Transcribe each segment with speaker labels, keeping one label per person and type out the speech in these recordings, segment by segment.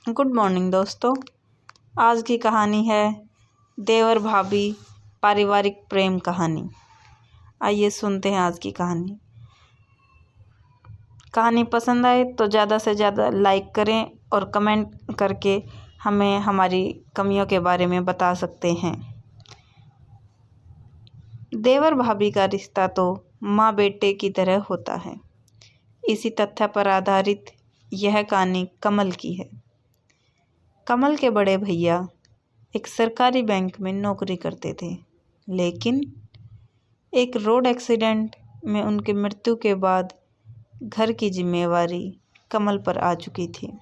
Speaker 1: Good morning दोस्तों। आज की कहानी है देवर भाभी पारिवारिक प्रेम कहानी। आइए सुनते हैं आज की कहानी। कहानी पसंद आए तो ज़्यादा से ज़्यादा लाइक करें और कमेंट करके हमें हमारी कमियों के बारे में बता सकते हैं। देवर भाभी का रिश्ता तो माँ बेटे की तरह होता है। इसी तथ्य पर आधारित यह कहानी कमल की है। कमल के बड़े भैया एक सरकारी बैंक में नौकरी करते थे, लेकिन एक रोड एक्सीडेंट में उनकी मृत्यु के बाद घर की जिम्मेवारी कमल पर आ चुकी थी।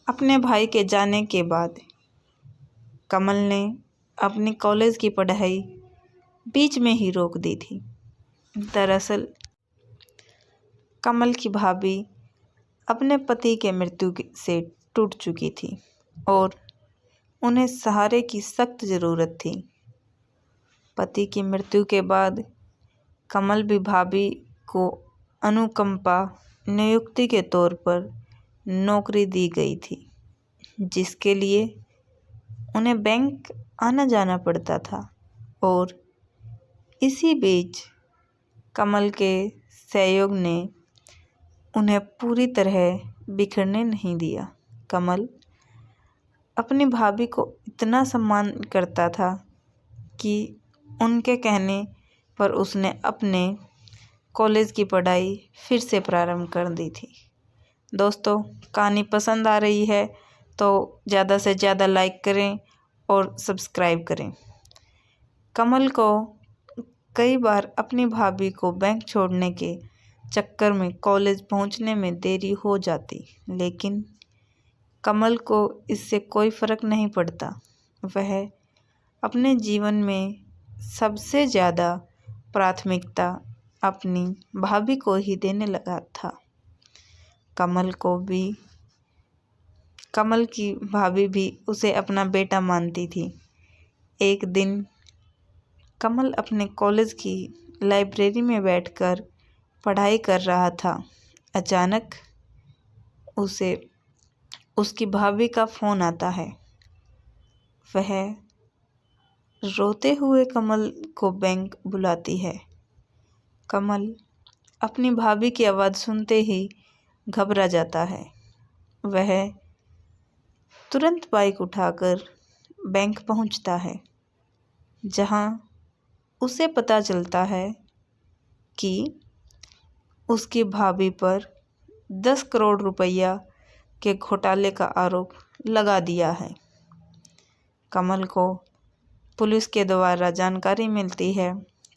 Speaker 1: अपने भाई के जाने के बाद कमल ने अपनी कॉलेज की पढ़ाई बीच में ही रोक दी थी। दरअसल कमल की भाभी अपने पति के मृत्यु से टूट चुकी थी और उन्हें सहारे की सख्त ज़रूरत थी। पति की मृत्यु के बाद कमल भी भाभी को अनुकंपा नियुक्ति के तौर पर नौकरी दी गई थी, जिसके लिए उन्हें बैंक आना जाना पड़ता था। और इसी बीच कमल के सहयोग ने उन्हें पूरी तरह बिखरने नहीं दिया। कमल अपनी भाभी को इतना सम्मान करता था कि उनके कहने पर उसने अपने कॉलेज की पढ़ाई फिर से प्रारंभ कर दी थी। दोस्तों, कहानी पसंद आ रही है तो ज़्यादा से ज़्यादा लाइक करें और सब्सक्राइब करें। कमल को कई बार अपनी भाभी को बैंक छोड़ने के चक्कर में कॉलेज पहुंचने में देरी हो जाती, लेकिन कमल को इससे कोई फ़र्क नहीं पड़ता। वह अपने जीवन में सबसे ज़्यादा प्राथमिकता अपनी भाभी को ही देने लगा था। कमल की भाभी भी उसे अपना बेटा मानती थी। एक दिन कमल अपने कॉलेज की लाइब्रेरी में बैठकर पढ़ाई कर रहा था। अचानक उसे उसकी भाभी का फ़ोन आता है। वह रोते हुए कमल को बैंक बुलाती है। कमल अपनी भाभी की आवाज़ सुनते ही घबरा जाता है। वह तुरंत बाइक उठाकर बैंक पहुंचता है, जहां उसे पता चलता है कि उसकी भाभी पर 10 करोड़ रुपया के घोटाले का आरोप लगा दिया है। कमल को पुलिस के द्वारा जानकारी मिलती है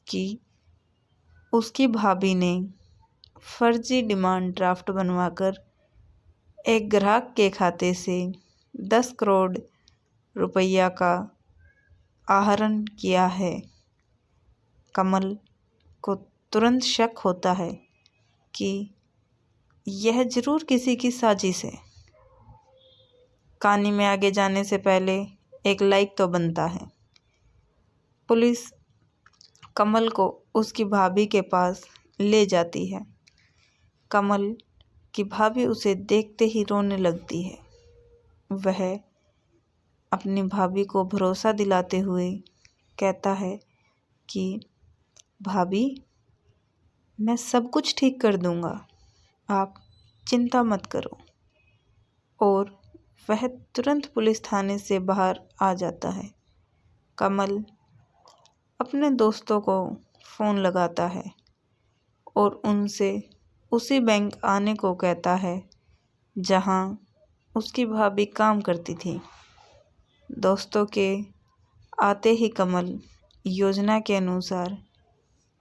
Speaker 1: कि उसकी भाभी ने फर्जी डिमांड ड्राफ्ट बनवाकर एक ग्राहक के खाते से 10 करोड़ रुपया का आहरण किया है। कमल को तुरंत शक होता है कि यह जरूर किसी की साजिश है। कहानी में आगे जाने से पहले एक लाइक तो बनता है। पुलिस कमल को उसकी भाभी के पास ले जाती है। कमल की भाभी उसे देखते ही रोने लगती है। वह अपनी भाभी को भरोसा दिलाते हुए कहता है कि भाभी, मैं सब कुछ ठीक कर दूंगा, आप चिंता मत करो। और वह तुरंत पुलिस थाने से बाहर आ जाता है। कमल अपने दोस्तों को फ़ोन लगाता है और उनसे उसी बैंक आने को कहता है जहां उसकी भाभी काम करती थी। दोस्तों के आते ही कमल योजना के अनुसार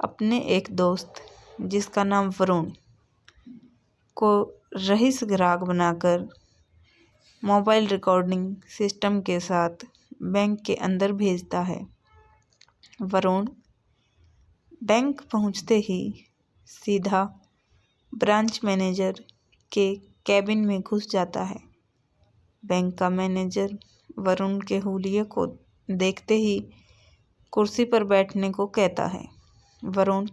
Speaker 1: अपने एक दोस्त, जिसका नाम वरुण, को रईस ग्राहक बनाकर मोबाइल रिकॉर्डिंग सिस्टम के साथ बैंक के अंदर भेजता है। वरुण बैंक पहुंचते ही सीधा ब्रांच मैनेजर के कैबिन में घुस जाता है। बैंक का मैनेजर वरुण के हुलिये को देखते ही कुर्सी पर बैठने को कहता है। वरुण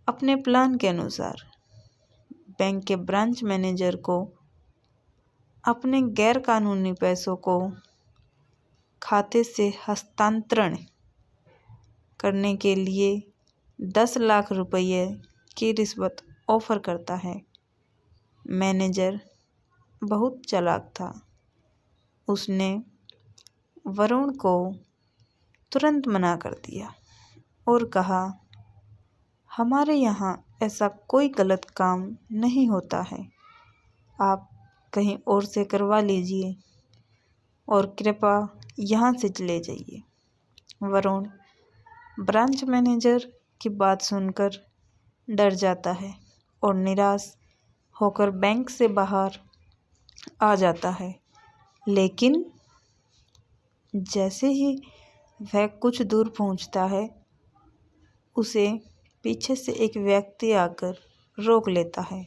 Speaker 1: अपने प्लान के अनुसार बैंक के ब्रांच मैनेजर को अपने गैर कानूनी पैसों को खाते से हस्तांतरण करने के लिए 10 लाख रुपये की रिश्वत ऑफर करता है। मैनेजर बहुत चालाक था। उसने वरुण को तुरंत मना कर दिया और कहा, हमारे यहाँ ऐसा कोई गलत काम नहीं होता है, आप कहीं और से करवा लीजिए और कृपया यहाँ से चले जाइए। वरुण ब्रांच मैनेजर की बात सुनकर डर जाता है और निराश होकर बैंक से बाहर आ जाता है। लेकिन जैसे ही वह कुछ दूर पहुंचता है, उसे पीछे से एक व्यक्ति आकर रोक लेता है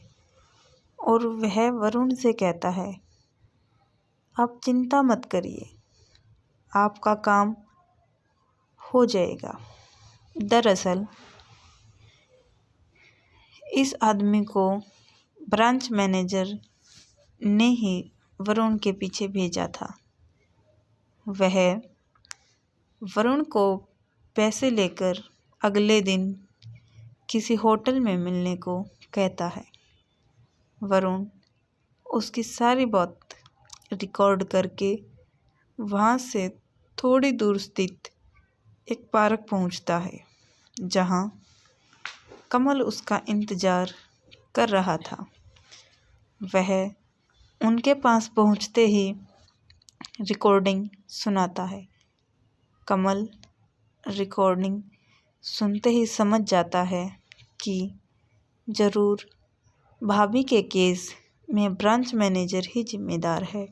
Speaker 1: और वह वरुण से कहता है, आप चिंता मत करिए, आपका काम हो जाएगा। दरअसल इस आदमी को ब्रांच मैनेजर ने ही वरुण के पीछे भेजा था। वह वरुण को पैसे लेकर अगले दिन किसी होटल में मिलने को कहता है। वरुण उसकी सारी बात रिकॉर्ड करके वहाँ से थोड़ी दूर स्थित एक पार्क पहुँचता है, जहाँ कमल उसका इंतज़ार कर रहा था। वह उनके पास पहुँचते ही रिकॉर्डिंग सुनाता है। कमल रिकॉर्डिंग सुनते ही समझ जाता है कि ज़रूर भाभी के केस में ब्रांच मैनेजर ही जिम्मेदार है,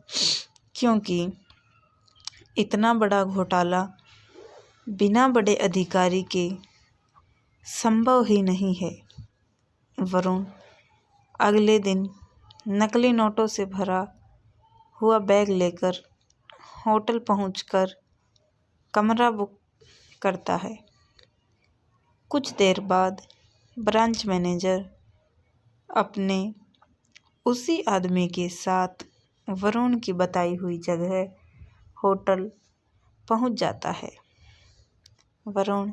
Speaker 1: क्योंकि इतना बड़ा घोटाला बिना बड़े अधिकारी के संभव ही नहीं है। वरुण अगले दिन नकली नोटों से भरा हुआ बैग लेकर होटल पहुंचकर कमरा बुक करता है। कुछ देर बाद ब्रांच मैनेजर अपने उसी आदमी के साथ वरुण की बताई हुई जगह होटल पहुंच जाता है। वरुण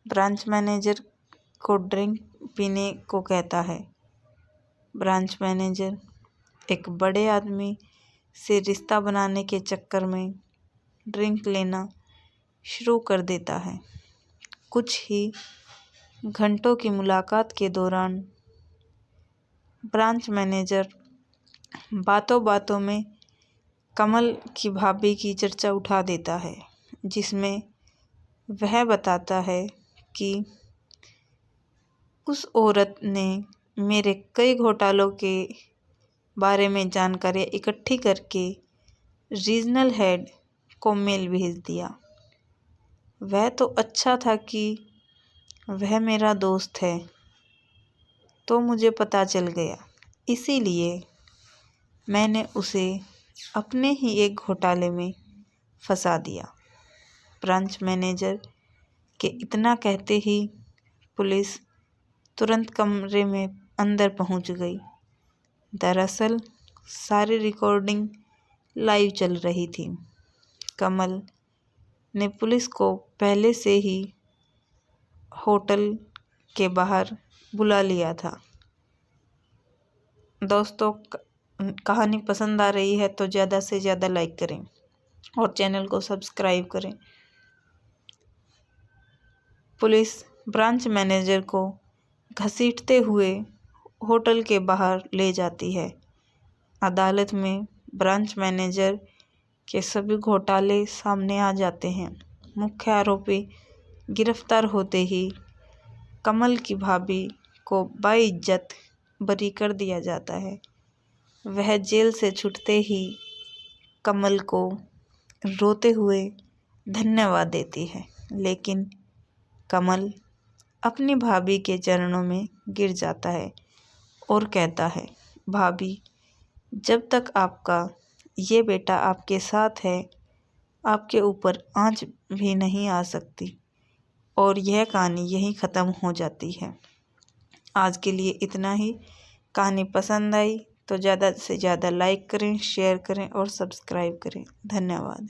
Speaker 1: ब्रांच मैनेजर को ड्रिंक पीने को कहता है। ब्रांच मैनेजर एक बड़े आदमी से रिश्ता बनाने के चक्कर में ड्रिंक लेना शुरू कर देता है। कुछ ही घंटों की मुलाकात के दौरान ब्रांच मैनेजर बातों बातों में कमल की भाभी की चर्चा उठा देता है, जिसमें वह बताता है कि उस औरत ने मेरे कई घोटालों के बारे में जानकारियाँ इकट्ठी करके रीजनल हेड को मेल भेज दिया। वह तो अच्छा था कि वह मेरा दोस्त है, तो मुझे पता चल गया, इसीलिए मैंने उसे अपने ही एक घोटाले में फंसा दिया। ब्रांच मैनेजर के इतना कहते ही पुलिस तुरंत कमरे में अंदर पहुंच गई। दरअसल सारी रिकॉर्डिंग लाइव चल रही थी। कमल ने पुलिस को पहले से ही होटल के बाहर बुला लिया था। दोस्तों, कहानी पसंद आ रही है तो ज़्यादा से ज़्यादा लाइक करें और चैनल को सब्सक्राइब करें। पुलिस ब्रांच मैनेजर को घसीटते हुए होटल के बाहर ले जाती है। अदालत में ब्रांच मैनेजर के सभी घोटाले सामने आ जाते हैं। मुख्य आरोपी गिरफ्तार होते ही कमल की भाभी को बाइज्जत बरी कर दिया जाता है। वह जेल से छूटते ही कमल को रोते हुए धन्यवाद देती है, लेकिन कमल अपनी भाभी के चरणों में गिर जाता है और कहता है, भाभी, जब तक आपका ये बेटा आपके साथ है, आपके ऊपर आंच भी नहीं आ सकती और यह कहानी यहीं ख़त्म हो जाती है। आज के लिए इतना ही। कहानी पसंद आई तो ज़्यादा से ज़्यादा लाइक करें, शेयर करें और सब्सक्राइब करें। धन्यवाद।